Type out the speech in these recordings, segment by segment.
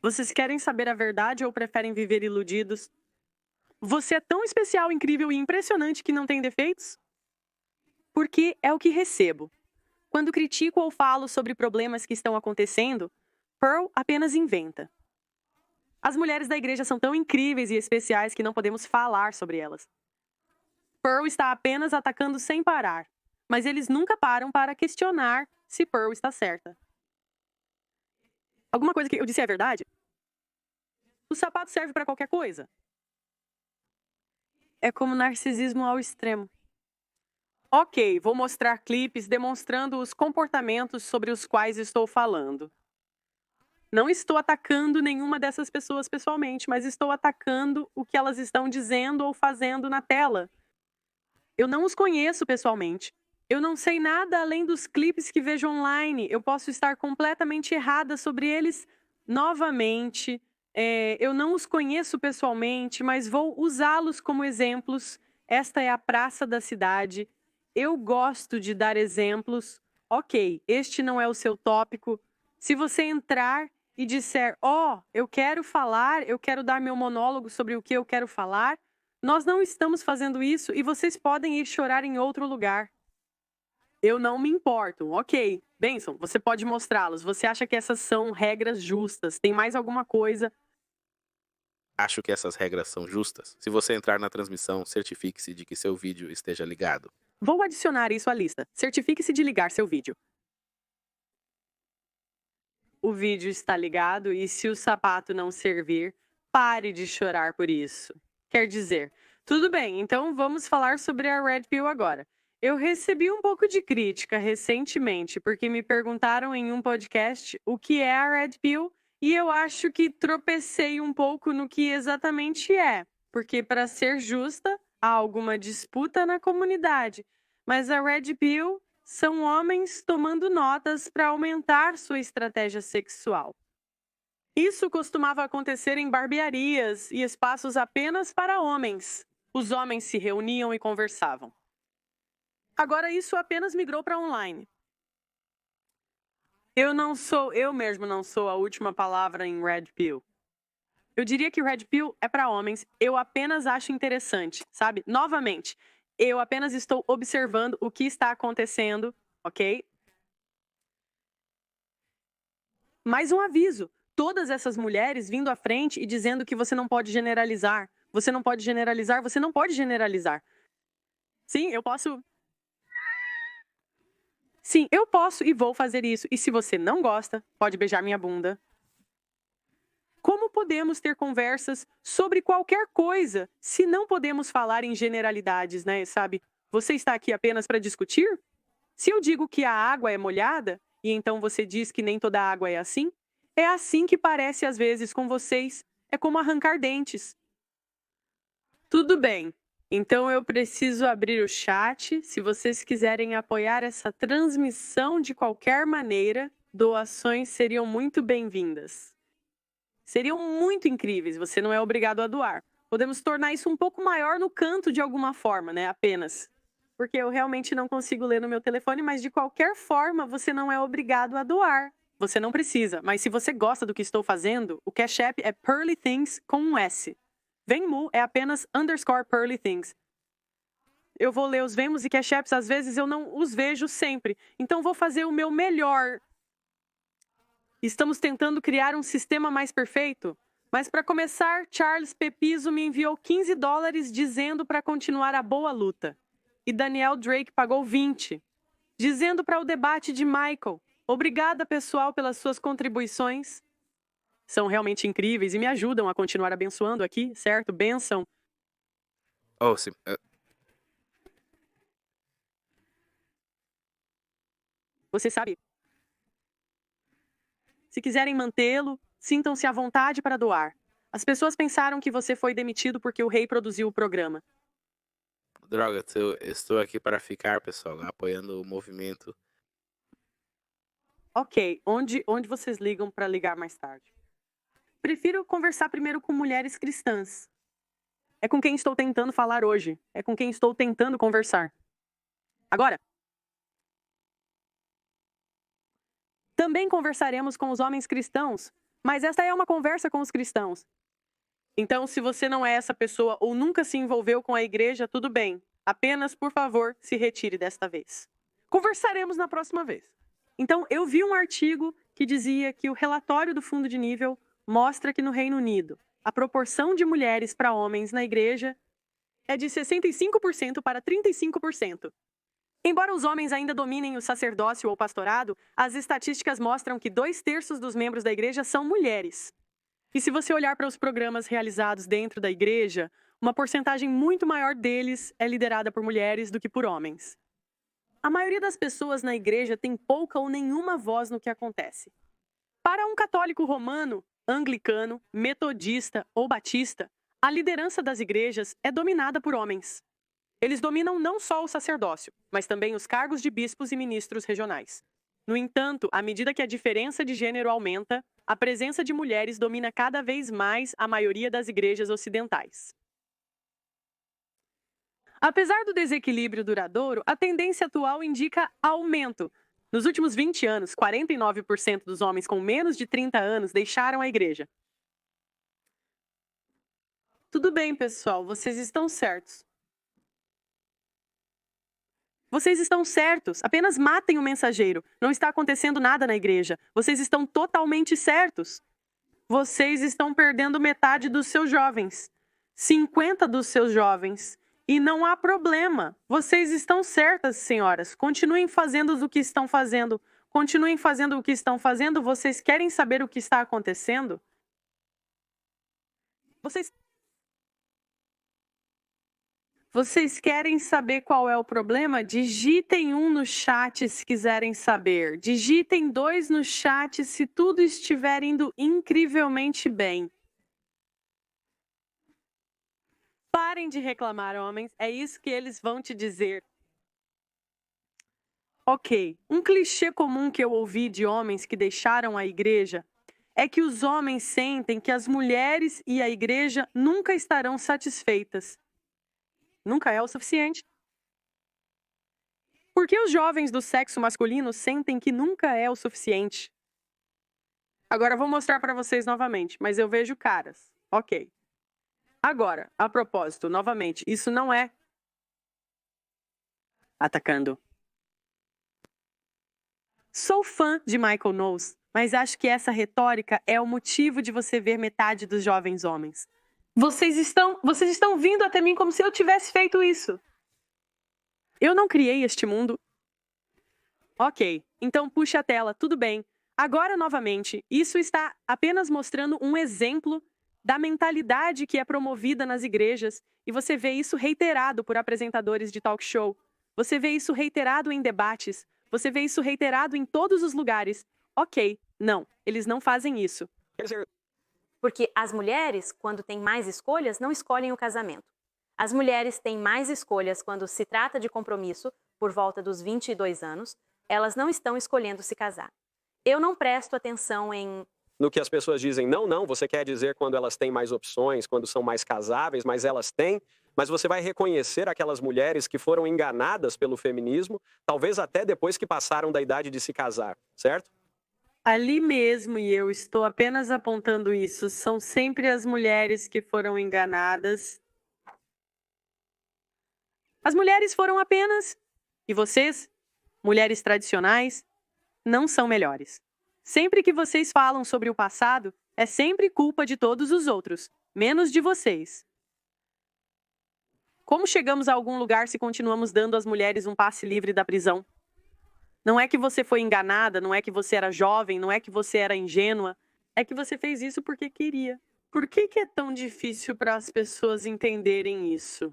Vocês querem saber a verdade ou preferem viver iludidos? Você é tão especial, incrível e impressionante que não tem defeitos? Porque é o que recebo. Quando critico ou falo sobre problemas que estão acontecendo, Pearl apenas inventa. As mulheres da igreja são tão incríveis e especiais que não podemos falar sobre elas. Pearl está apenas atacando sem parar, mas eles nunca param para questionar se Pearl está certa. Alguma coisa que eu disse é verdade? O sapato serve para qualquer coisa. É como narcisismo ao extremo. Ok, vou mostrar clipes demonstrando os comportamentos sobre os quais estou falando. Não estou atacando nenhuma dessas pessoas pessoalmente, mas estou atacando o que elas estão dizendo ou fazendo na tela. Eu não os conheço pessoalmente. Eu não sei nada além dos clipes que vejo online. Eu posso estar completamente errada sobre eles novamente. Eu não os conheço pessoalmente, mas vou usá-los como exemplos. Esta é a praça da cidade. Eu gosto de dar exemplos. Ok, este não é o seu tópico. Se você entrar e disser, eu quero falar, eu quero dar meu monólogo sobre o que eu quero falar, nós não estamos fazendo isso e vocês podem ir chorar em outro lugar. Eu não me importo. Ok, Benson, você pode mostrá-los. Você acha que essas são regras justas? Tem mais alguma coisa? Acho que essas regras são justas. Se você entrar na transmissão, certifique-se de que seu vídeo esteja ligado. Vou adicionar isso à lista. Certifique-se de ligar seu vídeo. O vídeo está ligado e se o sapato não servir, pare de chorar por isso. Quer dizer, tudo bem, então vamos falar sobre a Red Pill agora. Eu recebi um pouco de crítica recentemente porque me perguntaram em um podcast o que é a Red Pill e eu acho que tropecei um pouco no que exatamente é, porque para ser justa, há alguma disputa na comunidade. Mas a Red Pill são homens tomando notas para aumentar sua estratégia sexual. Isso costumava acontecer em barbearias e espaços apenas para homens. Os homens se reuniam e conversavam. Agora isso apenas migrou para online. Eu mesmo não sou a última palavra em Red Pill. Eu diria que Red Pill é para homens, eu apenas acho interessante, sabe? Novamente, eu apenas estou observando o que está acontecendo, ok? Mais um aviso: todas essas mulheres vindo à frente e dizendo que você não pode generalizar. Você não pode generalizar, você não pode generalizar. Sim, eu posso. Sim, eu posso e vou fazer isso. E se você não gosta, pode beijar minha bunda. Como podemos ter conversas sobre qualquer coisa se não podemos falar em generalidades, né? Sabe? Você está aqui apenas para discutir? Se eu digo que a água é molhada, e então você diz que nem toda água é assim que parece às vezes com vocês. É como arrancar dentes. Tudo bem. Então eu preciso abrir o chat. Se vocês quiserem apoiar essa transmissão de qualquer maneira, doações seriam muito bem-vindas. Seriam muito incríveis, você não é obrigado a doar. Podemos tornar isso um pouco maior no canto de alguma forma, né? Apenas. Porque eu realmente não consigo ler no meu telefone, mas de qualquer forma você não é obrigado a doar. Você não precisa, mas se você gosta do que estou fazendo, o Cash App é Pearly Things com um S. Venmo é apenas _Pearly Things. Eu vou ler os Venmos e Cash Apps, às vezes eu não os vejo sempre. Então vou fazer o meu melhor. Estamos tentando criar um sistema mais perfeito? Mas para começar, Charles Pepizo me enviou $15 dizendo para continuar a boa luta. E Daniel Drake pagou 20, dizendo para o debate de Michael. Obrigada, pessoal, pelas suas contribuições. São realmente incríveis e me ajudam a continuar abençoando aqui, certo? Benção. Oh, sim. Você sabe. Se quiserem mantê-lo, sintam-se à vontade para doar. As pessoas pensaram que você foi demitido porque o rei produziu o programa. Droga, eu estou aqui para ficar, pessoal, apoiando o movimento. Ok, onde vocês ligam para ligar mais tarde? Prefiro conversar primeiro com mulheres cristãs. É com quem estou tentando falar hoje. É com quem estou tentando conversar. Agora, também conversaremos com os homens cristãos, Mas esta é uma conversa com os cristãos. Então, se você não é essa pessoa ou nunca se envolveu com a igreja, tudo bem. Apenas, por favor, se retire desta vez. Conversaremos na próxima vez. Então, eu vi um artigo que dizia que o relatório do fundo de nível mostra que no Reino Unido, a proporção de mulheres para homens na igreja é de 65% para 35%. Embora os homens ainda dominem o sacerdócio ou pastorado, as estatísticas mostram que 2/3 dos membros da igreja são mulheres. E se você olhar para os programas realizados dentro da igreja, uma porcentagem muito maior deles é liderada por mulheres do que por homens. A maioria das pessoas na igreja tem pouca ou nenhuma voz no que acontece. Para um católico romano, anglicano, metodista ou batista, a liderança das igrejas é dominada por homens. Eles dominam não só o sacerdócio, mas também os cargos de bispos e ministros regionais. No entanto, à medida que a diferença de gênero aumenta, a presença de mulheres domina cada vez mais a maioria das igrejas ocidentais. Apesar do desequilíbrio duradouro, a tendência atual indica aumento. Nos últimos 20 anos, 49% dos homens com menos de 30 anos deixaram a igreja. Tudo bem, pessoal, vocês estão certos. Vocês estão certos. Apenas matem o mensageiro. Não está acontecendo nada na igreja. Vocês estão totalmente certos. Vocês estão perdendo metade dos seus jovens. 50 dos seus jovens. E não há problema. Vocês estão certas, senhoras. Continuem fazendo o que estão fazendo. Continuem fazendo o que estão fazendo. Vocês querem saber o que está acontecendo? Vocês querem saber qual é o problema? Digitem 1 no chat se quiserem saber. Digitem 2 no chat se tudo estiver indo incrivelmente bem. Parem de reclamar, homens. É isso que eles vão te dizer. Ok, um clichê comum que eu ouvi de homens que deixaram a igreja é que os homens sentem que as mulheres e a igreja nunca estarão satisfeitas. Nunca é o suficiente. Por que os jovens do sexo masculino sentem que nunca é o suficiente? Agora eu vou mostrar para vocês novamente, mas eu vejo caras. Ok. Agora, a propósito, novamente, isso não é atacando. Sou fã de Michael Knowles, mas acho que essa retórica é o motivo de você ver metade dos jovens homens. Vocês estão vindo até mim como se eu tivesse feito isso. Eu não criei este mundo. Ok, então puxe a tela, tudo bem. Agora, novamente, isso está apenas mostrando um exemplo da mentalidade que é promovida nas igrejas, e você vê isso reiterado por apresentadores de talk show. Você vê isso reiterado em debates. Você vê isso reiterado em todos os lugares. Ok, não, eles não fazem isso. Porque as mulheres, quando têm mais escolhas, não escolhem o casamento. As mulheres têm mais escolhas quando se trata de compromisso, por volta dos 22 anos, elas não estão escolhendo se casar. Eu não presto atenção no que as pessoas dizem, não, você quer dizer quando elas têm mais opções, quando são mais casáveis, mas elas têm, mas você vai reconhecer aquelas mulheres que foram enganadas pelo feminismo, talvez até depois que passaram da idade de se casar, certo? Ali mesmo, e eu estou apenas apontando isso, são sempre as mulheres que foram enganadas. As mulheres foram apenas, e vocês, mulheres tradicionais, não são melhores. Sempre que vocês falam sobre o passado, é sempre culpa de todos os outros, menos de vocês. Como chegamos a algum lugar se continuamos dando às mulheres um passe livre da prisão? Não é que você foi enganada, não é que você era jovem, não é que você era ingênua. É que você fez isso porque queria. Por que é tão difícil para as pessoas entenderem isso?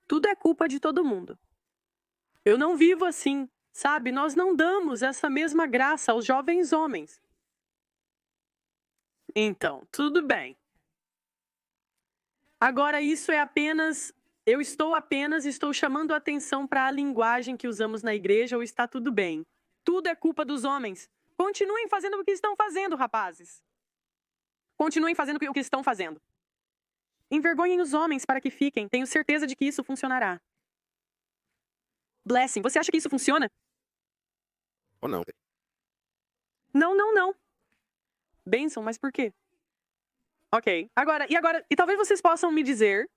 Tudo é culpa de todo mundo. Eu não vivo assim, sabe? Nós não damos essa mesma graça aos jovens homens. Então, tudo bem. Agora, isso é apenas... Eu estou chamando a atenção para a linguagem que usamos na igreja ou está tudo bem. Tudo é culpa dos homens. Continuem fazendo o que estão fazendo, rapazes. Continuem fazendo o que estão fazendo. Envergonhem os homens para que fiquem. Tenho certeza de que isso funcionará. Blessing, você acha que isso funciona? Ou não? Não. Bênção, mas por quê? Ok. E talvez vocês possam me dizer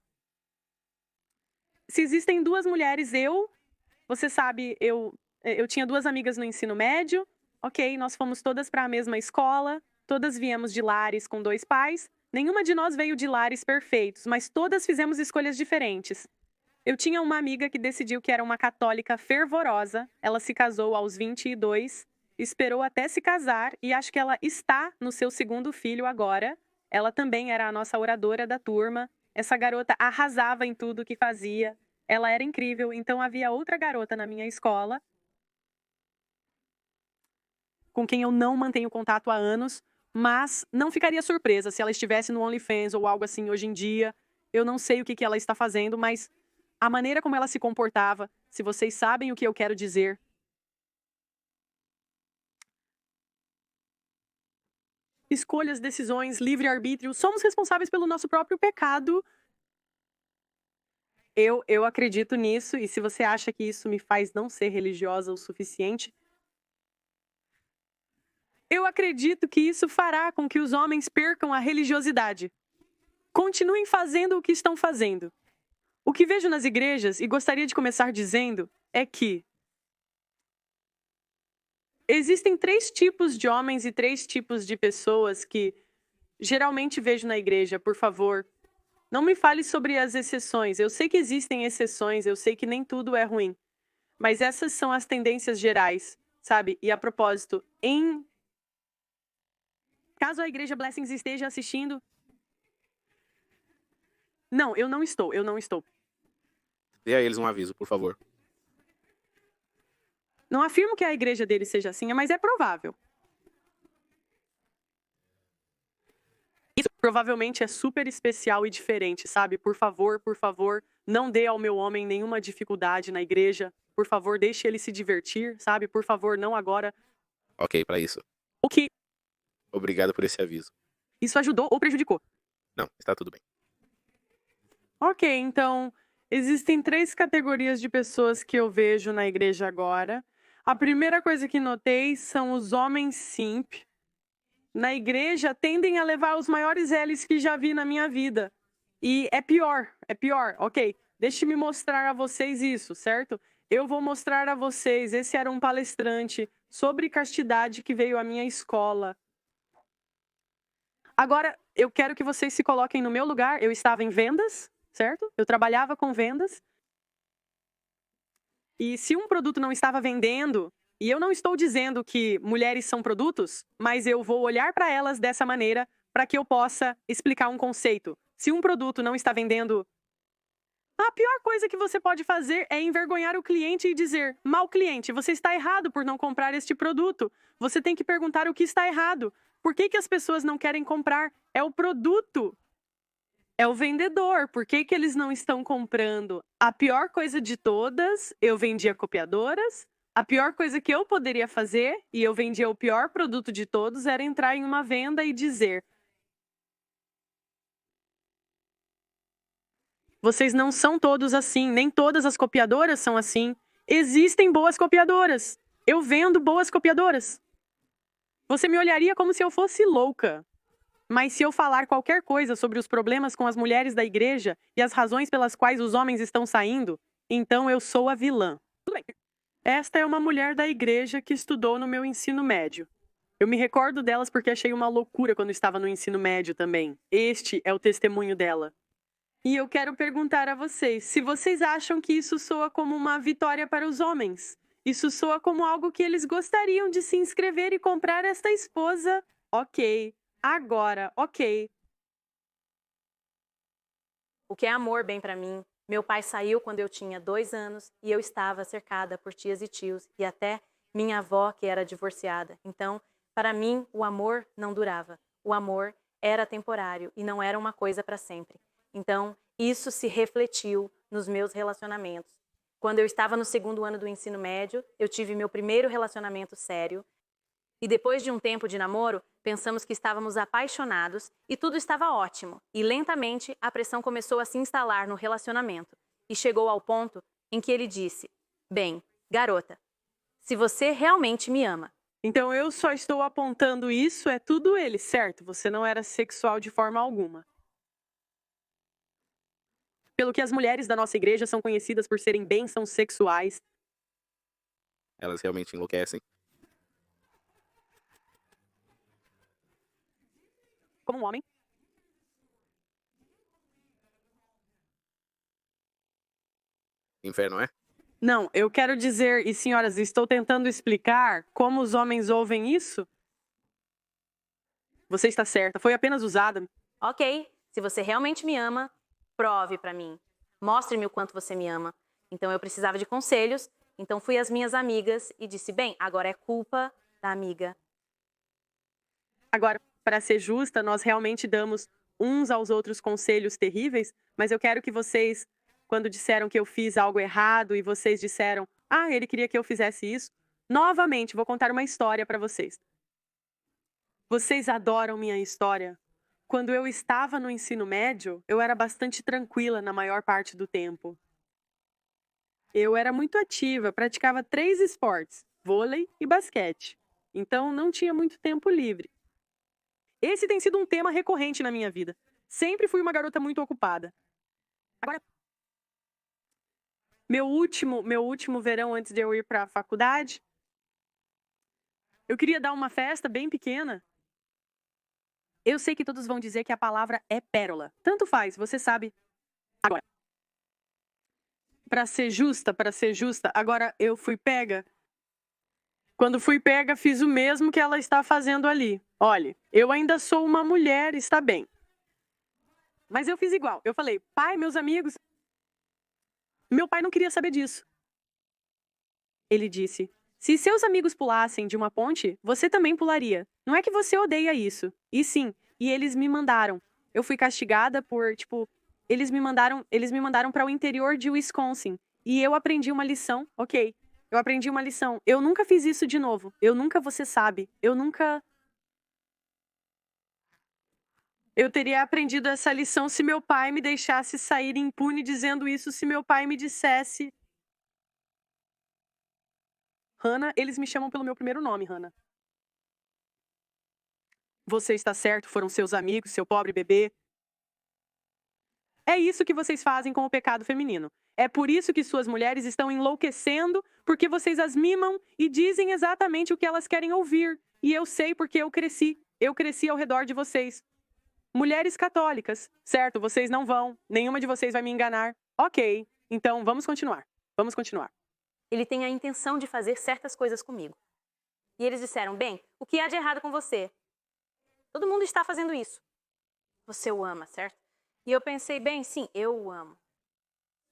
se existem duas mulheres, você sabe, eu tinha duas amigas no ensino médio, ok, nós fomos todas para a mesma escola, todas viemos de lares com 2 pais, nenhuma de nós veio de lares perfeitos, mas todas fizemos escolhas diferentes. Eu tinha uma amiga que decidiu que era uma católica fervorosa, ela se casou aos 22, esperou até se casar e acho que ela está no seu 2º filho agora. Ela também era a nossa oradora da turma. Essa garota arrasava em tudo que fazia. Ela era incrível. Então havia outra garota na minha escola, com quem eu não mantenho contato há anos, mas não ficaria surpresa se ela estivesse no OnlyFans ou algo assim hoje em dia. Eu não sei o que ela está fazendo, mas a maneira como ela se comportava, se vocês sabem o que eu quero dizer. Escolhas, decisões, livre-arbítrio, somos responsáveis pelo nosso próprio pecado. Eu acredito nisso, e se você acha que isso me faz não ser religiosa o suficiente, eu acredito que isso fará com que os homens percam a religiosidade. Continuem fazendo o que estão fazendo. O que vejo nas igrejas, e gostaria de começar dizendo, é que existem 3 tipos de homens e 3 tipos de pessoas que geralmente vejo na igreja. Por favor, não me fale sobre as exceções. Eu sei que existem exceções, eu sei que nem tudo é ruim. Mas essas são as tendências gerais, sabe? E a propósito, caso a igreja Blessings esteja assistindo... Não, eu não estou. Dê a eles um aviso, por favor. Não afirmo que a igreja deles seja assim, mas é provável. Isso provavelmente é super especial e diferente, sabe? Por favor, não dê ao meu homem nenhuma dificuldade na igreja. Por favor, deixe ele se divertir, sabe? Por favor, não agora. Ok, para isso. O que? Obrigado por esse aviso. Isso ajudou ou prejudicou? Não, está tudo bem. Ok, então, existem 3 categorias de pessoas que eu vejo na igreja agora. A primeira coisa que notei são os homens simp. Na igreja, tendem a levar os maiores L's que já vi na minha vida. E é pior. Ok, deixe-me mostrar a vocês isso, certo? Eu vou mostrar a vocês, esse era um palestrante sobre castidade que veio à minha escola. Agora, eu quero que vocês se coloquem no meu lugar. Eu estava em vendas, certo? Eu trabalhava com vendas. E se um produto não estava vendendo, e eu não estou dizendo que mulheres são produtos, mas eu vou olhar para elas dessa maneira para que eu possa explicar um conceito. Se um produto não está vendendo, a pior coisa que você pode fazer é envergonhar o cliente e dizer: "Mal cliente, você está errado por não comprar este produto." Você tem que perguntar o que está errado. Por que as pessoas não querem comprar? É o produto. É o vendedor. Por que eles não estão comprando? A pior coisa de todas, eu vendia copiadoras. A pior coisa que eu poderia fazer, e eu vendia o pior produto de todos, era entrar em uma venda e dizer: "Vocês não são todos assim, nem todas as copiadoras são assim. Existem boas copiadoras. Eu vendo boas copiadoras." Você me olharia como se eu fosse louca. Mas se eu falar qualquer coisa sobre os problemas com as mulheres da igreja e as razões pelas quais os homens estão saindo, então eu sou a vilã. Tudo bem. Esta é uma mulher da igreja que estudou no meu ensino médio. Eu me recordo delas porque achei uma loucura quando estava no ensino médio também. Este é o testemunho dela. E eu quero perguntar a vocês, se vocês acham que isso soa como uma vitória para os homens? Isso soa como algo que eles gostariam de se inscrever e comprar esta esposa? Ok. Agora, ok. O que é amor bem para mim? Meu pai saiu quando eu tinha 2 anos e eu estava cercada por tias e tios e até minha avó que era divorciada. Então, para mim, o amor não durava. O amor era temporário e não era uma coisa para sempre. Então, isso se refletiu nos meus relacionamentos. Quando eu estava no 2º ano do ensino médio, eu tive meu primeiro relacionamento sério. E depois de um tempo de namoro, pensamos que estávamos apaixonados e tudo estava ótimo. E lentamente, a pressão começou a se instalar no relacionamento. E chegou ao ponto em que ele disse: "Bem, garota, se você realmente me ama, Então eu só estou apontando isso, é tudo ele, certo? Você não era sexual de forma alguma. Pelo que as mulheres da nossa igreja são conhecidas por serem bênçãos sexuais. Elas realmente enlouquecem. Como um homem. Inferno, é? Não, eu quero dizer, e senhoras, estou tentando explicar como os homens ouvem isso. Você está certa, foi apenas usada. Ok, se você realmente me ama, prove pra mim. Mostre-me o quanto você me ama. Então eu precisava de conselhos, então fui às minhas amigas e disse, bem, agora é culpa da amiga. Agora, para ser justa, nós realmente damos uns aos outros conselhos terríveis, mas eu quero que vocês, quando disseram que eu fiz algo errado e vocês disseram, ah, ele queria que eu fizesse isso, novamente, vou contar uma história para vocês. Vocês adoram minha história? Quando eu estava no ensino médio, eu era bastante tranquila na maior parte do tempo. Eu era muito ativa, praticava 3 esportes, vôlei e basquete. Então não tinha muito tempo livre. Esse tem sido um tema recorrente na minha vida. Sempre fui uma garota muito ocupada. Agora, meu último verão antes de eu ir para a faculdade, eu queria dar uma festa bem pequena. Eu sei que todos vão dizer que a palavra é pérola. Tanto faz, você sabe. Agora, para ser justa, agora eu fui pega. Quando fui pega, fiz o mesmo que ela está fazendo ali. Olhe, eu ainda sou uma mulher, está bem. Mas eu fiz igual. Eu falei, pai, meus amigos. Meu pai não queria saber disso. Ele disse, se seus amigos pulassem de uma ponte, você também pularia. Não é que você odeia isso. E sim, e eles me mandaram. Eu fui castigada por, eles me mandaram para o interior de Wisconsin. E eu aprendi uma lição, ok. Eu aprendi uma lição. Eu nunca fiz isso de novo. Você sabe. Eu teria aprendido essa lição se meu pai me deixasse sair impune dizendo isso, se meu pai me dissesse... Hannah, eles me chamam pelo meu primeiro nome, Hannah. Você está certo, foram seus amigos, seu pobre bebê. É isso que vocês fazem com o pecado feminino. É por isso que suas mulheres estão enlouquecendo, porque vocês as mimam e dizem exatamente o que elas querem ouvir. E eu sei porque eu cresci. Eu cresci ao redor de vocês. Mulheres católicas, certo? Vocês não vão. Nenhuma de vocês vai me enganar. Ok, então vamos continuar. Vamos continuar. Ele tem a intenção de fazer certas coisas comigo. E eles disseram, bem, o que há de errado com você? Todo mundo está fazendo isso. Você o ama, certo? E eu pensei, bem, sim, eu o amo.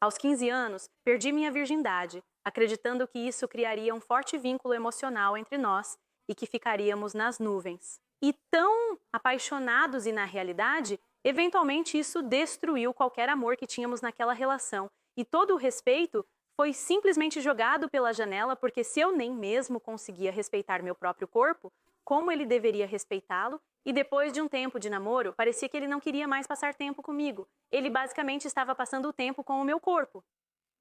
Aos 15 anos, perdi minha virgindade, acreditando que isso criaria um forte vínculo emocional entre nós e que ficaríamos nas nuvens. E tão apaixonados e na realidade, eventualmente isso destruiu qualquer amor que tínhamos naquela relação. E todo o respeito foi simplesmente jogado pela janela, porque se eu nem mesmo conseguia respeitar meu próprio corpo, como ele deveria respeitá-lo? E depois de um tempo de namoro, parecia que ele não queria mais passar tempo comigo. Ele basicamente estava passando o tempo com o meu corpo.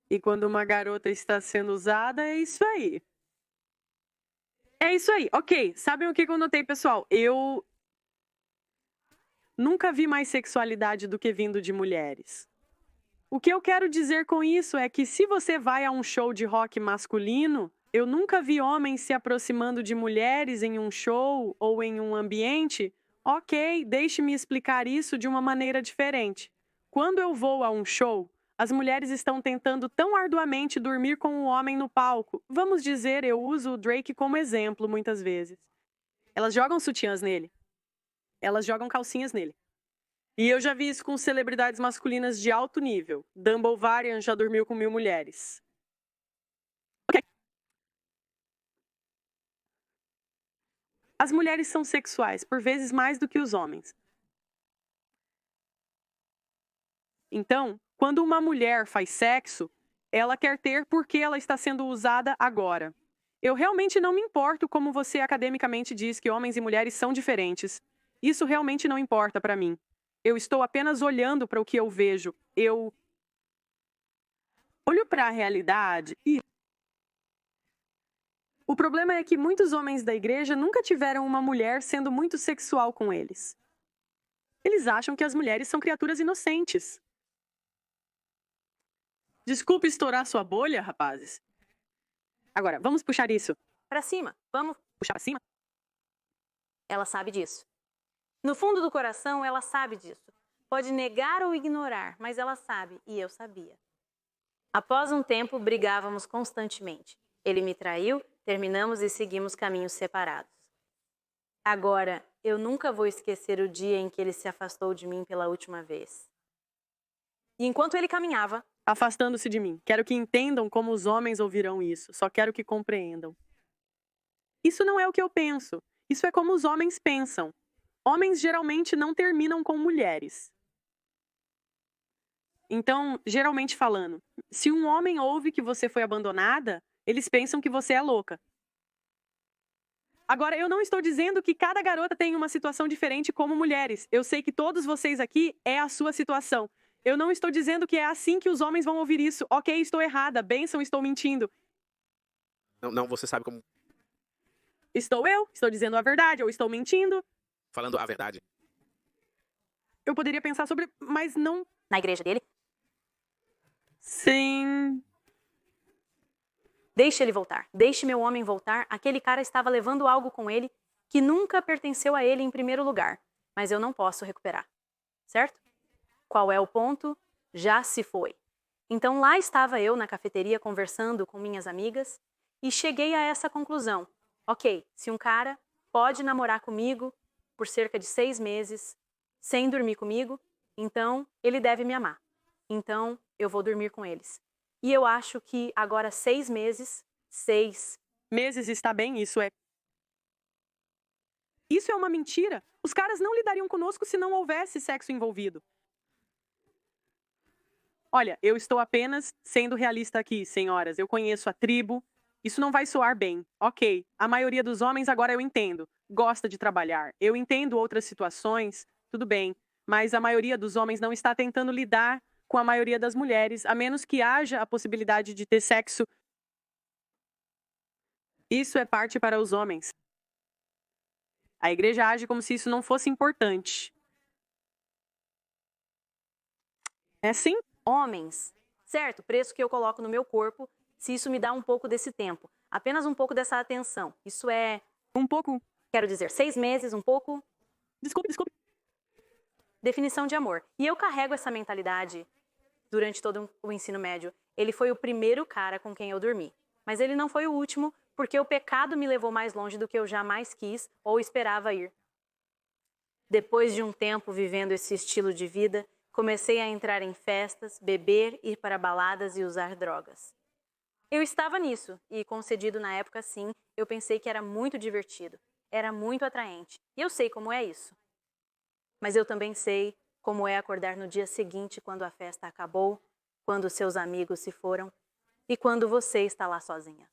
E quando uma garota está sendo usada, é isso aí. É isso aí. Ok, sabem o que eu notei, pessoal? Eu nunca vi mais sexualidade do que vindo de mulheres. O que eu quero dizer com isso é que se você vai a um show de rock masculino, eu nunca vi homens se aproximando de mulheres em um show ou em um ambiente. Ok, deixe-me explicar isso de uma maneira diferente. Quando eu vou a um show, as mulheres estão tentando tão arduamente dormir com o homem no palco. Vamos dizer, eu uso o Drake como exemplo muitas vezes. Elas jogam sutiãs nele. Elas jogam calcinhas nele. E eu já vi isso com celebridades masculinas de alto nível. Dumble Varian já dormiu com 1000 mulheres. Ok. As mulheres são sexuais, por vezes mais do que os homens. Então, quando uma mulher faz sexo, ela quer ter porque ela está sendo usada agora. Eu realmente não me importo como você academicamente diz que homens e mulheres são diferentes. Isso realmente não importa para mim. Eu estou apenas olhando para o que eu vejo. Eu olho para a realidade e O problema é que muitos homens da igreja nunca tiveram uma mulher sendo muito sexual com eles. Eles acham que as mulheres são criaturas inocentes. Desculpe estourar sua bolha, rapazes. Agora, vamos puxar isso. Pra cima, vamos. Puxar pra cima? Ela sabe disso. No fundo do coração, ela sabe disso. Pode negar ou ignorar, mas ela sabe, e eu sabia. Após um tempo, brigávamos constantemente. Ele me traiu, terminamos e seguimos caminhos separados. Agora, eu nunca vou esquecer o dia em que ele se afastou de mim pela última vez. E enquanto ele caminhava, Afastando-se de mim. Quero que entendam como os homens ouvirão isso. Só quero que compreendam. Isso não é o que eu penso. Isso é como os homens pensam. Homens geralmente não terminam com mulheres. Então, geralmente falando, se um homem ouve que você foi abandonada, eles pensam que você é louca. Agora, eu não estou dizendo que cada garota tem uma situação diferente como mulheres. Eu sei que todos vocês aqui é a sua situação. Eu não estou dizendo que é assim que os homens vão ouvir isso. Ok, estou errada. Bênção, estou mentindo. Não, você sabe como... Estou dizendo a verdade, ou estou mentindo. Falando a verdade. Eu poderia pensar sobre, mas não... na igreja dele, Sim... deixe ele voltar. Deixe meu homem voltar. Aquele cara estava levando algo com ele que nunca pertenceu a ele em primeiro lugar. Mas eu não posso recuperar. Certo? Qual é o ponto? Já se foi. Então lá estava eu na cafeteria conversando com minhas amigas e cheguei a essa conclusão. Ok, se um cara pode namorar comigo por cerca de 6 meses sem dormir comigo, então ele deve me amar. Então eu vou dormir com eles. E eu acho que agora 6 meses, 6 Meses está bem, isso é... Isso é uma mentira. Os caras não lidariam conosco se não houvesse sexo envolvido. Olha, eu estou apenas sendo realista aqui, senhoras. Eu conheço a tribo. Isso não vai soar bem. Ok, a maioria dos homens, agora eu entendo, gosta de trabalhar. Eu entendo outras situações, tudo bem. Mas a maioria dos homens não está tentando lidar com a maioria das mulheres, a menos que haja a possibilidade de ter sexo. Isso é parte para os homens. A igreja age como se isso não fosse importante. É sim? homens. Certo, preço que eu coloco no meu corpo, se isso me dá um pouco desse tempo. Apenas um pouco dessa atenção. Isso é, Um pouco... quero dizer, 6 meses, um pouco. Desculpe. Definição de amor. E eu carrego essa mentalidade durante todo o ensino médio. Ele foi o primeiro cara com quem eu dormi. Mas ele não foi o último, porque o pecado me levou mais longe do que eu jamais quis ou esperava ir. Depois de um tempo vivendo esse estilo de vida, comecei a entrar em festas, beber, ir para baladas e usar drogas. Eu estava nisso, e concedido na época sim, eu pensei que era muito divertido, era muito atraente. E eu sei como é isso. Mas eu também sei como é acordar no dia seguinte quando a festa acabou, quando seus amigos se foram e quando você está lá sozinha.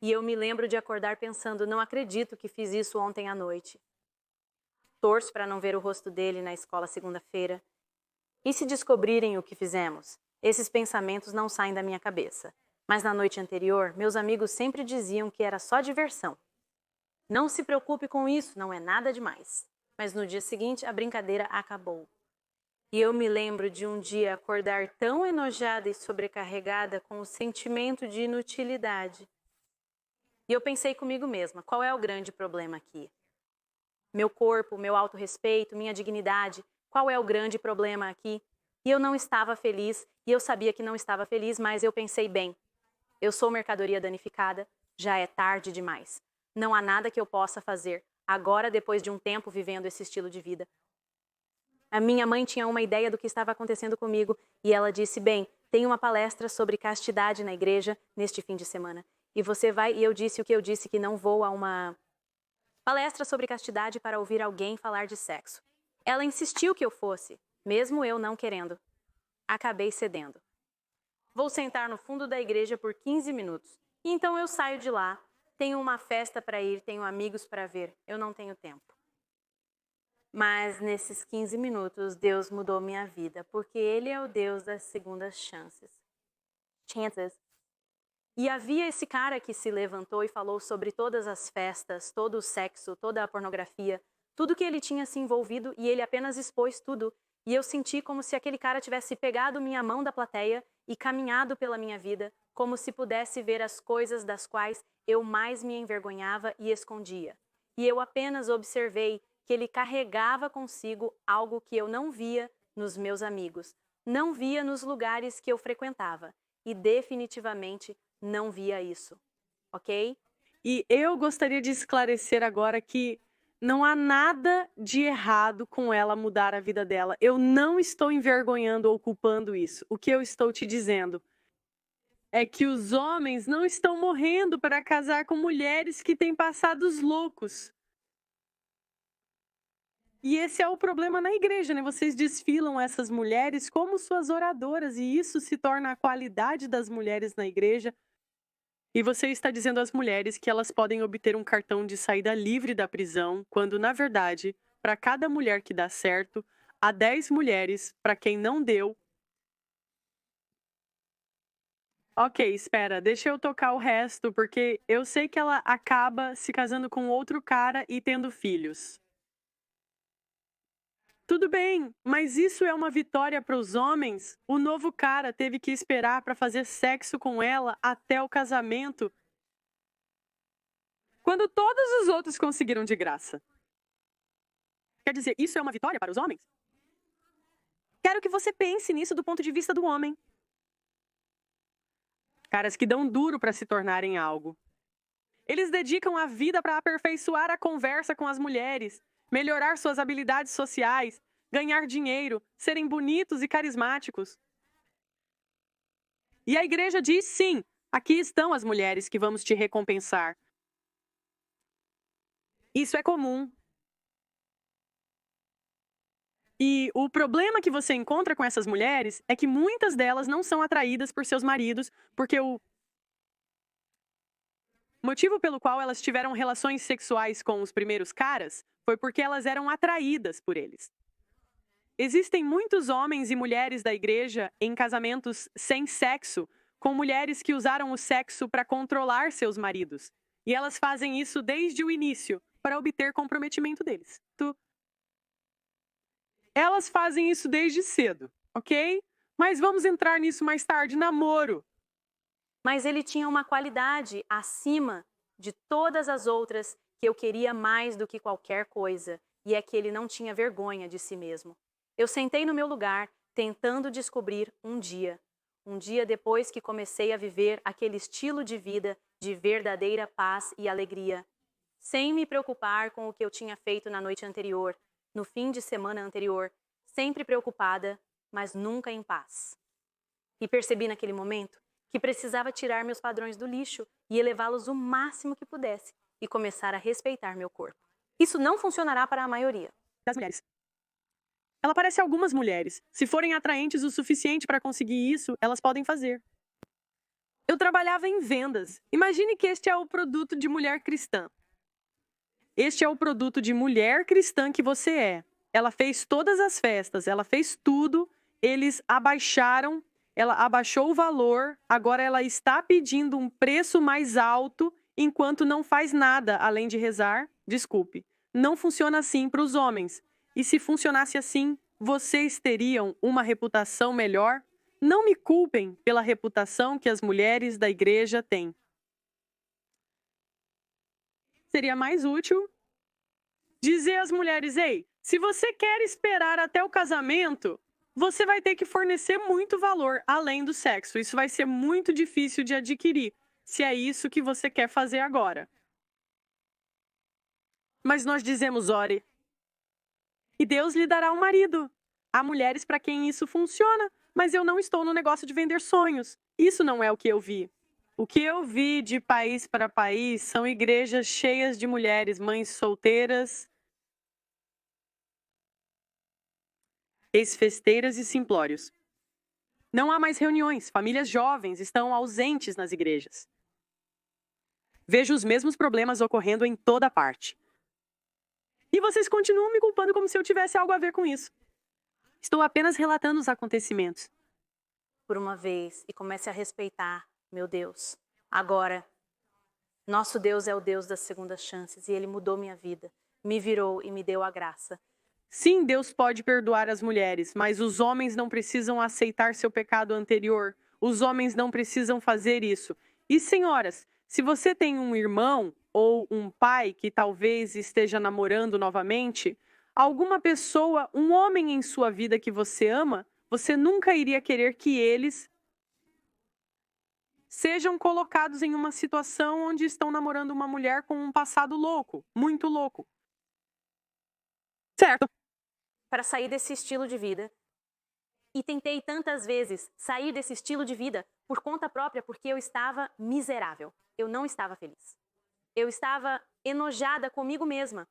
E eu me lembro de acordar pensando, não acredito que fiz isso ontem à noite. Torço para não ver o rosto dele na escola segunda-feira. E se descobrirem o que fizemos? Esses pensamentos não saem da minha cabeça. Mas na noite anterior, meus amigos sempre diziam que era só diversão. Não se preocupe com isso, não é nada demais. Mas no dia seguinte, a brincadeira acabou. E eu me lembro de um dia acordar tão enojada e sobrecarregada com o sentimento de inutilidade. E eu pensei comigo mesma, qual é o grande problema aqui? Meu corpo, meu autorrespeito, minha dignidade, qual é o grande problema aqui? E eu não estava feliz, e eu sabia que não estava feliz, mas eu pensei, bem, eu sou mercadoria danificada, já é tarde demais. Não há nada que eu possa fazer, agora depois de um tempo vivendo esse estilo de vida. A minha mãe tinha uma ideia do que estava acontecendo comigo, e ela disse, bem, tem uma palestra sobre castidade na igreja neste fim de semana. E você vai, e eu disse o que eu disse, que não vou a uma palestra sobre castidade para ouvir alguém falar de sexo. Ela insistiu que eu fosse, mesmo eu não querendo. Acabei cedendo. Vou sentar no fundo da igreja por 15 minutos. E então eu saio de lá. Tenho uma festa para ir, tenho amigos para ver. Eu não tenho tempo. Mas nesses 15 minutos, Deus mudou minha vida, porque Ele é o Deus das segundas chances. E havia esse cara que se levantou e falou sobre todas as festas, todo o sexo, toda a pornografia, tudo que ele tinha se envolvido, e ele apenas expôs tudo. E eu senti como se aquele cara tivesse pegado minha mão da plateia e caminhado pela minha vida, como se pudesse ver as coisas das quais eu mais me envergonhava e escondia. E eu apenas observei que ele carregava consigo algo que eu não via nos meus amigos, não via nos lugares que eu frequentava, e definitivamente não via isso, ok? E eu gostaria de esclarecer agora que não há nada de errado com ela mudar a vida dela. Eu não estou envergonhando ou culpando isso. O que eu estou te dizendo é que os homens não estão morrendo para casar com mulheres que têm passados loucos. E esse é o problema na igreja, né? Vocês desfilam essas mulheres como suas oradoras, e isso se torna a qualidade das mulheres na igreja. E você está dizendo às mulheres que elas podem obter um cartão de saída livre da prisão, quando, na verdade, para cada mulher que dá certo, há 10 mulheres para quem não deu. Ok, espera, deixa eu tocar o resto, porque eu sei que ela acaba se casando com outro cara e tendo filhos. Tudo bem, mas isso é uma vitória para os homens? O novo cara teve que esperar para fazer sexo com ela até o casamento, quando todos os outros conseguiram de graça. Quer dizer, isso é uma vitória para os homens? Quero que você pense nisso do ponto de vista do homem. Caras que dão duro para se tornarem algo. Eles dedicam a vida para aperfeiçoar a conversa com as mulheres, melhorar suas habilidades sociais, ganhar dinheiro, serem bonitos e carismáticos. E a igreja diz sim, aqui estão as mulheres que vamos te recompensar. Isso é comum. E o problema que você encontra com essas mulheres é que muitas delas não são atraídas por seus maridos, porque o motivo pelo qual elas tiveram relações sexuais com os primeiros caras foi porque elas eram atraídas por eles. Existem muitos homens e mulheres da igreja em casamentos sem sexo, com mulheres que usaram o sexo para controlar seus maridos. E elas fazem isso desde o início, para obter comprometimento deles. Elas fazem isso desde cedo, ok? Mas vamos entrar nisso mais tarde, namoro. Mas ele tinha uma qualidade acima de todas as outras que eu queria mais do que qualquer coisa, e é que ele não tinha vergonha de si mesmo. Eu sentei no meu lugar, tentando descobrir um dia depois que comecei a viver aquele estilo de vida de verdadeira paz e alegria, sem me preocupar com o que eu tinha feito na noite anterior, no fim de semana anterior, sempre preocupada, mas nunca em paz. E percebi naquele momento que precisava tirar meus padrões do lixo e elevá-los o máximo que pudesse e começar a respeitar meu corpo. Isso não funcionará para a maioria das mulheres. Ela parece algumas mulheres. Se forem atraentes o suficiente para conseguir isso, elas podem fazer. Eu trabalhava em vendas. Imagine que este é o produto de mulher cristã. Este é o produto de mulher cristã que você é. Ela fez todas as festas, ela fez tudo, eles abaixaram, ela abaixou o valor, agora ela está pedindo um preço mais alto enquanto não faz nada além de rezar. Desculpe, não funciona assim para os homens. E se funcionasse assim, vocês teriam uma reputação melhor? Não me culpem pela reputação que as mulheres da igreja têm. Seria mais útil dizer às mulheres: ei, se você quer esperar até o casamento, você vai ter que fornecer muito valor além do sexo. Isso vai ser muito difícil de adquirir, se é isso que você quer fazer agora. Mas nós dizemos: ore, e Deus lhe dará um marido. Há mulheres para quem isso funciona, mas eu não estou no negócio de vender sonhos. Isso não é o que eu vi. O que eu vi de país para país são igrejas cheias de mulheres, mães solteiras, ex-festeiras e simplórios. Não há mais reuniões, famílias jovens estão ausentes nas igrejas. Vejo os mesmos problemas ocorrendo em toda parte. E vocês continuam me culpando como se eu tivesse algo a ver com isso. Estou apenas relatando os acontecimentos. Por uma vez, e comece a respeitar, meu Deus, Agora, nosso Deus é o Deus das segundas chances e Ele mudou minha vida, me virou e me deu a graça. Sim, Deus pode perdoar as mulheres, mas os homens não precisam aceitar seu pecado anterior. Os homens não precisam fazer isso. E, senhoras, se você tem um irmão ou um pai que talvez esteja namorando novamente, alguma pessoa, um homem em sua vida que você ama, você nunca iria querer que eles sejam colocados em uma situação onde estão namorando uma mulher com um passado louco, muito louco. Certo. Para sair desse estilo de vida. E tentei tantas vezes sair desse estilo de vida por conta própria porque eu estava miserável. Eu não estava feliz. Eu estava enojada comigo mesma.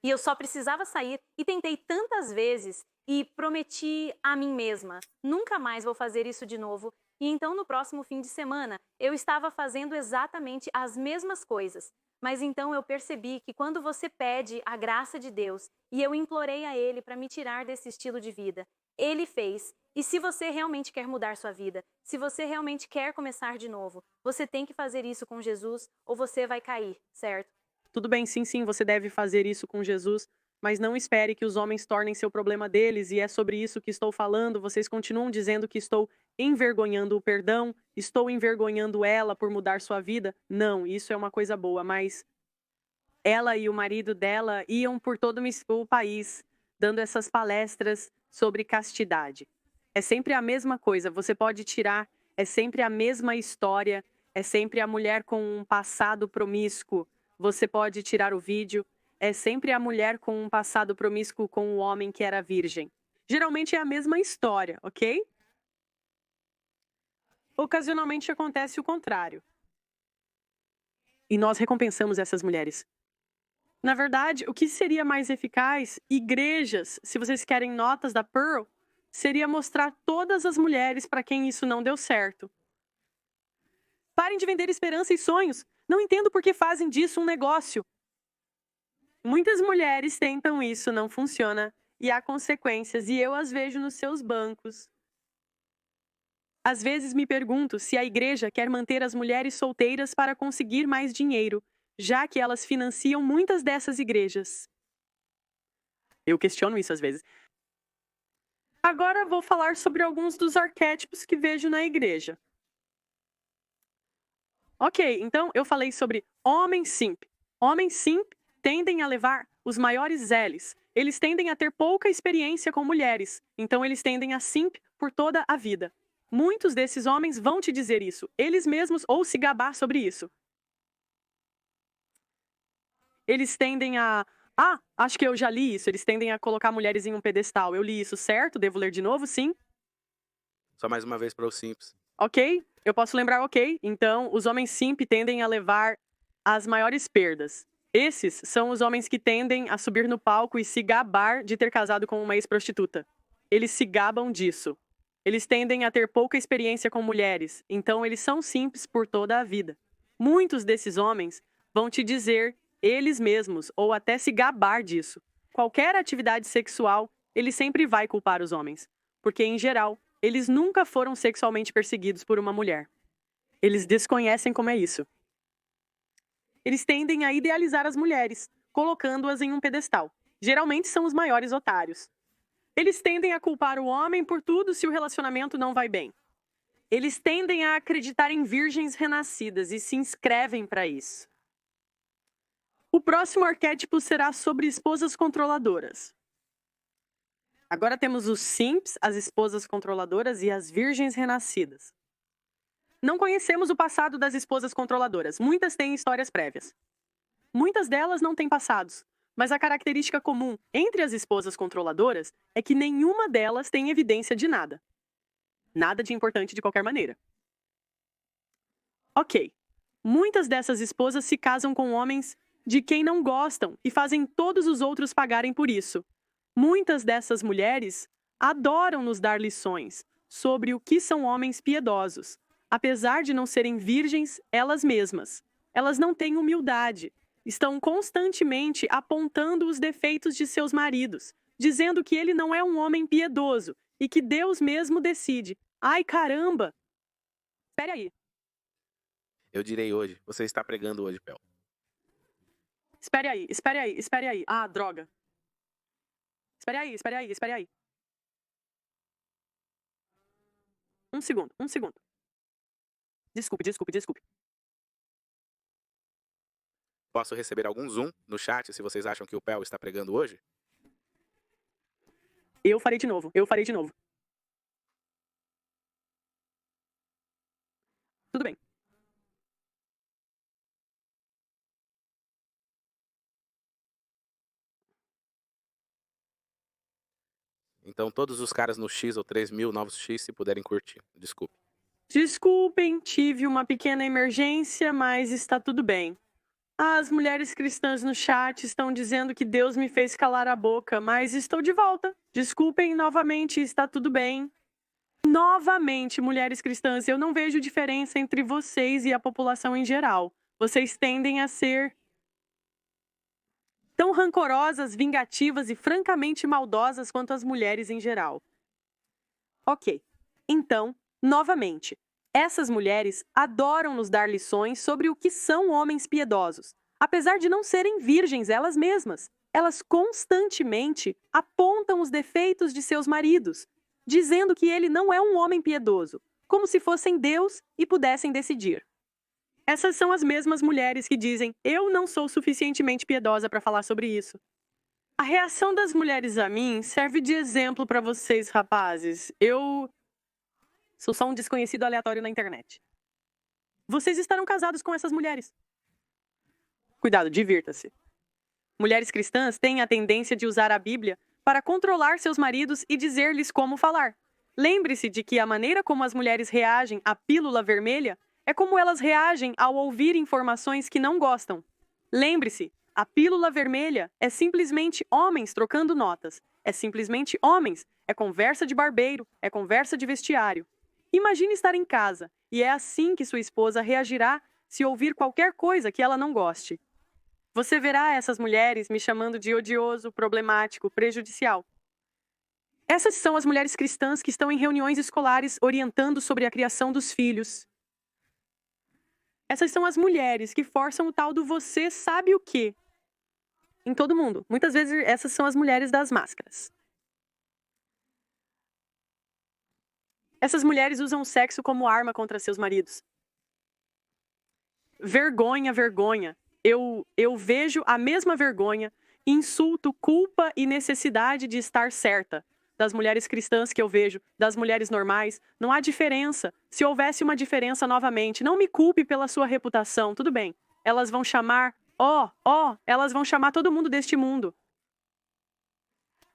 E eu só precisava sair e tentei tantas vezes e prometi a mim mesma, nunca mais vou fazer isso de novo. E então no próximo fim de semana eu estava fazendo exatamente as mesmas coisas. Mas então eu percebi que quando você pede a graça de Deus, e eu implorei a Ele para me tirar desse estilo de vida, Ele fez. E se você realmente quer mudar sua vida, se você realmente quer começar de novo, você tem que fazer isso com Jesus ou você vai cair, certo? Tudo bem, sim, você deve fazer isso com Jesus, mas não espere que os homens tornem seu problema deles, e é sobre isso que estou falando. Vocês continuam dizendo que estou envergonhando o perdão, estou envergonhando ela por mudar sua vida. Não, isso é uma coisa boa, mas ela e o marido dela iam por todo o país, dando essas palestras sobre castidade. É sempre a mesma coisa, você pode tirar, é sempre a mesma história, é sempre a mulher com um passado promíscuo. Você pode tirar o vídeo, é sempre a mulher com um passado promíscuo com o homem que era virgem. Geralmente é a mesma história, ok? Ocasionalmente acontece o contrário. E nós recompensamos essas mulheres. Na verdade, o que seria mais eficaz, igrejas, se vocês querem notas da Pearl, seria mostrar todas as mulheres para quem isso não deu certo. Parem de vender esperança e sonhos. Não entendo por que fazem disso um negócio. Muitas mulheres tentam isso, não funciona. E há consequências, e eu as vejo nos seus bancos. Às vezes me pergunto se a igreja quer manter as mulheres solteiras para conseguir mais dinheiro, já que elas financiam muitas dessas igrejas. Eu questiono isso às vezes. Agora vou falar sobre alguns dos arquétipos que vejo na igreja. Ok, então eu falei sobre homem simp. Homens simp tendem a levar os maiores L's. Eles tendem a ter pouca experiência com mulheres, então eles tendem a simp por toda a vida. Muitos desses homens vão te dizer isso, eles mesmos, ou se gabar sobre isso. Eles tendem a... acho que eu já li isso. Eles tendem a colocar mulheres em um pedestal. Eu li isso, certo? Devo ler de novo? Sim? Só mais uma vez para os simples. Ok, eu posso lembrar, ok. Então, os homens simp tendem a levar as maiores perdas. Esses são os homens que tendem a subir no palco e se gabar de ter casado com uma ex-prostituta. Eles se gabam disso. Eles tendem a ter pouca experiência com mulheres, então eles são simples por toda a vida. Muitos desses homens vão te dizer eles mesmos, ou até se gabar disso. Qualquer atividade sexual, ele sempre vai culpar os homens. Porque, em geral, eles nunca foram sexualmente perseguidos por uma mulher. Eles desconhecem como é isso. Eles tendem a idealizar as mulheres, colocando-as em um pedestal. Geralmente são os maiores otários. Eles tendem a culpar o homem por tudo se o relacionamento não vai bem. Eles tendem a acreditar em virgens renascidas e se inscrevem para isso. O próximo arquétipo será sobre esposas controladoras. Agora temos os simps, as esposas controladoras e as virgens renascidas. Não conhecemos o passado das esposas controladoras. Muitas têm histórias prévias. Muitas delas não têm passados. Mas a característica comum entre as esposas controladoras é que nenhuma delas tem evidência de nada. Nada de importante de qualquer maneira. Ok. Muitas dessas esposas se casam com homens de quem não gostam e fazem todos os outros pagarem por isso. Muitas dessas mulheres adoram nos dar lições sobre o que são homens piedosos, apesar de não serem virgens elas mesmas. Elas não têm humildade. Estão constantemente apontando os defeitos de seus maridos, dizendo que ele não é um homem piedoso e que Deus mesmo decide. Ai, caramba! Espere aí. Eu direi hoje, você está pregando hoje, Pel. Espere aí, espere aí, espere aí. Ah, droga. Espere aí, espere aí, espere aí. Um segundo, um segundo. Desculpe, desculpe, desculpe. Posso receber algum zoom no chat se vocês acham que o Pel está pregando hoje? Eu farei de novo, eu farei de novo. Tudo bem. Então todos os caras no X ou 3.000 novos X se puderem curtir. Desculpe. Desculpem, tive uma pequena emergência, mas está tudo bem. As mulheres cristãs no chat estão dizendo que Deus me fez calar a boca, mas estou de volta. Desculpem novamente, está tudo bem. Novamente, mulheres cristãs, eu não vejo diferença entre vocês e a população em geral. Vocês tendem a ser tão rancorosas, vingativas e francamente maldosas quanto as mulheres em geral. Ok, então, novamente, essas mulheres adoram nos dar lições sobre o que são homens piedosos. Apesar de não serem virgens elas mesmas, elas constantemente apontam os defeitos de seus maridos, dizendo que ele não é um homem piedoso, como se fossem Deus e pudessem decidir. Essas são as mesmas mulheres que dizem: eu não sou suficientemente piedosa para falar sobre isso. A reação das mulheres a mim serve de exemplo para vocês, rapazes. Eu sou só um desconhecido aleatório na internet. Vocês estarão casados com essas mulheres. Cuidado, divirta-se. Mulheres cristãs têm a tendência de usar a Bíblia para controlar seus maridos e dizer-lhes como falar. Lembre-se de que a maneira como as mulheres reagem à pílula vermelha é como elas reagem ao ouvir informações que não gostam. Lembre-se, a pílula vermelha é simplesmente homens trocando notas. É simplesmente homens. É conversa de barbeiro, é conversa de vestiário. Imagine estar em casa, e é assim que sua esposa reagirá se ouvir qualquer coisa que ela não goste. Você verá essas mulheres me chamando de odioso, problemático, prejudicial. Essas são as mulheres cristãs que estão em reuniões escolares orientando sobre a criação dos filhos. Essas são as mulheres que forçam o tal do você sabe o quê em todo mundo. Muitas vezes essas são as mulheres das máscaras. Essas mulheres usam o sexo como arma contra seus maridos. Vergonha, vergonha. Eu vejo a mesma vergonha, insulto, culpa e necessidade de estar certa das mulheres cristãs que eu vejo, das mulheres normais. Não há diferença. Se houvesse uma diferença novamente, não me culpe pela sua reputação, tudo bem. Elas vão chamar, elas vão chamar todo mundo deste mundo.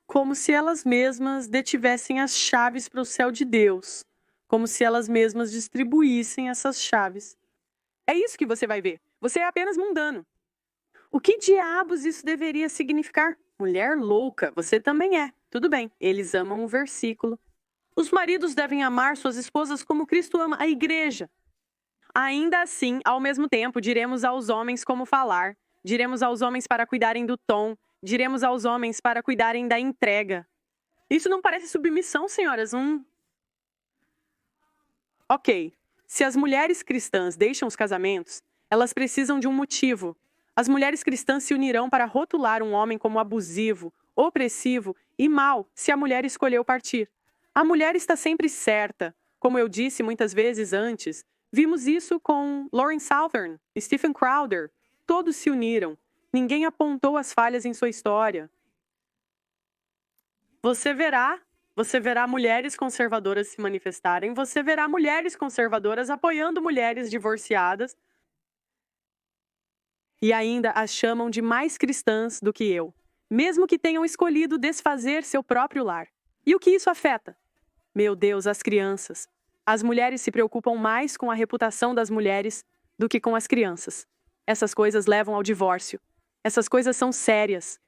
Como se elas mesmas detivessem as chaves para o céu de Deus. Como se elas mesmas distribuíssem essas chaves. É isso que você vai ver. Você é apenas mundano. O que diabos isso deveria significar? Mulher louca, você também é. Tudo bem, eles amam o versículo. Os maridos devem amar suas esposas como Cristo ama a igreja. Ainda assim, ao mesmo tempo, diremos aos homens como falar. Diremos aos homens para cuidarem do tom. Diremos aos homens para cuidarem da entrega. Isso não parece submissão, senhoras? Ok, se as mulheres cristãs deixam os casamentos, elas precisam de um motivo. As mulheres cristãs se unirão para rotular um homem como abusivo, opressivo e mau se a mulher escolheu partir. A mulher está sempre certa. Como eu disse muitas vezes antes, vimos isso com Lauren Southern, Stephen Crowder. Todos se uniram. Ninguém apontou as falhas em sua história. Você verá mulheres conservadoras se manifestarem, você verá mulheres conservadoras apoiando mulheres divorciadas e ainda as chamam de mais cristãs do que eu, mesmo que tenham escolhido desfazer seu próprio lar. E o que isso afeta? Meu Deus, as crianças. As mulheres se preocupam mais com a reputação das mulheres do que com as crianças. Essas coisas levam ao divórcio. Essas coisas são sérias.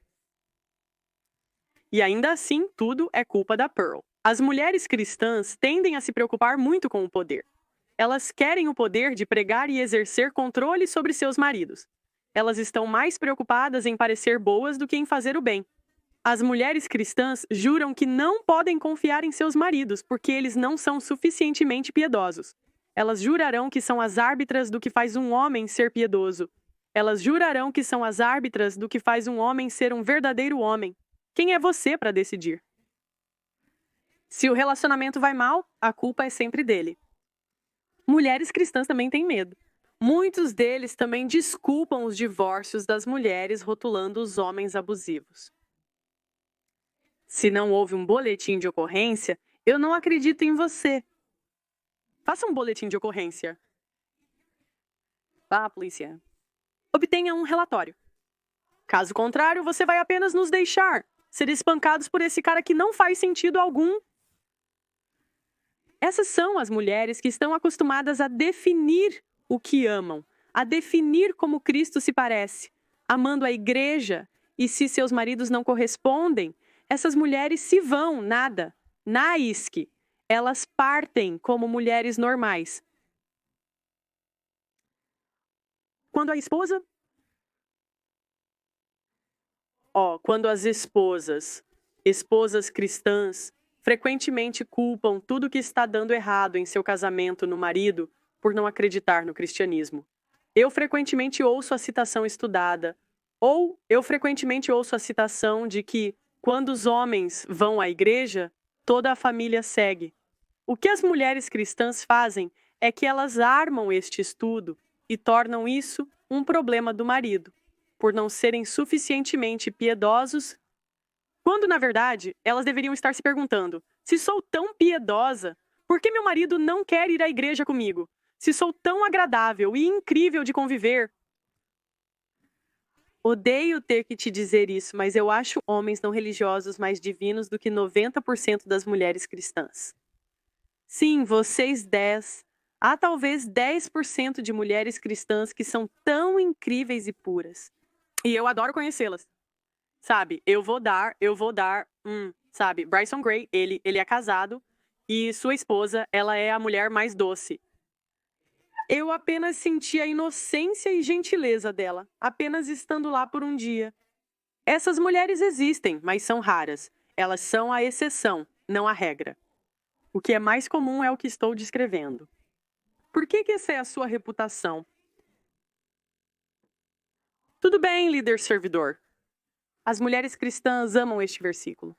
E ainda assim, tudo é culpa da Pearl. As mulheres cristãs tendem a se preocupar muito com o poder. Elas querem o poder de pregar e exercer controle sobre seus maridos. Elas estão mais preocupadas em parecer boas do que em fazer o bem. As mulheres cristãs juram que não podem confiar em seus maridos porque eles não são suficientemente piedosos. Elas jurarão que são as árbitras do que faz um homem ser piedoso. Elas jurarão que são as árbitras do que faz um homem ser um verdadeiro homem. Quem é você para decidir? Se o relacionamento vai mal, a culpa é sempre dele. Mulheres cristãs também têm medo. Muitos deles também desculpam os divórcios das mulheres rotulando os homens abusivos. Se não houve um boletim de ocorrência, eu não acredito em você. Faça um boletim de ocorrência. Vá à polícia. Obtenha um relatório. Caso contrário, você vai apenas nos deixar ser espancados por esse cara que não faz sentido algum. Essas são as mulheres que estão acostumadas a definir o que amam, a definir como Cristo se parece, amando a igreja, e se seus maridos não correspondem, essas mulheres se vão, nada, na isque. Elas partem como mulheres normais. Quando a esposa... Quando as esposas cristãs, frequentemente culpam tudo que está dando errado em seu casamento no marido por não acreditar no cristianismo. Eu frequentemente ouço a citação estudada, ou eu frequentemente ouço a citação de que, quando os homens vão à igreja, toda a família segue. O que as mulheres cristãs fazem é que elas armam este estudo e tornam isso um problema do marido, por não serem suficientemente piedosos, quando, na verdade, elas deveriam estar se perguntando: se sou tão piedosa, por que meu marido não quer ir à igreja comigo? Se sou tão agradável e incrível de conviver. Odeio ter que te dizer isso, mas eu acho homens não religiosos mais divinos do que 90% das mulheres cristãs. Sim, vocês 10. Há talvez 10% de mulheres cristãs que são tão incríveis e puras. E eu adoro conhecê-las. Sabe, eu vou dar, sabe, Bryson Gray, ele é casado e sua esposa, ela é a mulher mais doce. Eu apenas senti a inocência e gentileza dela, apenas estando lá por um dia. Essas mulheres existem, mas são raras. Elas são a exceção, não a regra. O que é mais comum é o que estou descrevendo. Por que essa é a sua reputação? Tudo bem, líder servidor. As mulheres cristãs amam este versículo.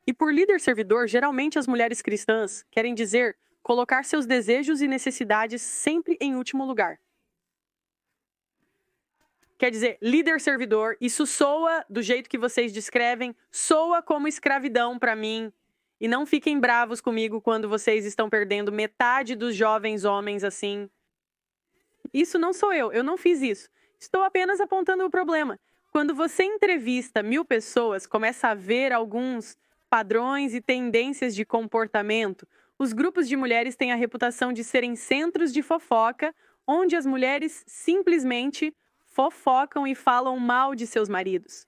E por líder servidor, geralmente as mulheres cristãs querem dizer colocar seus desejos e necessidades sempre em último lugar. Quer dizer, líder servidor, isso soa do jeito que vocês descrevem, soa como escravidão para mim. E não fiquem bravos comigo quando vocês estão perdendo metade dos jovens homens assim. Isso não sou eu não fiz isso. Estou apenas apontando o problema. Quando você entrevista 1000 pessoas, começa a ver alguns padrões e tendências de comportamento. Os grupos de mulheres têm a reputação de serem centros de fofoca, onde as mulheres simplesmente fofocam e falam mal de seus maridos.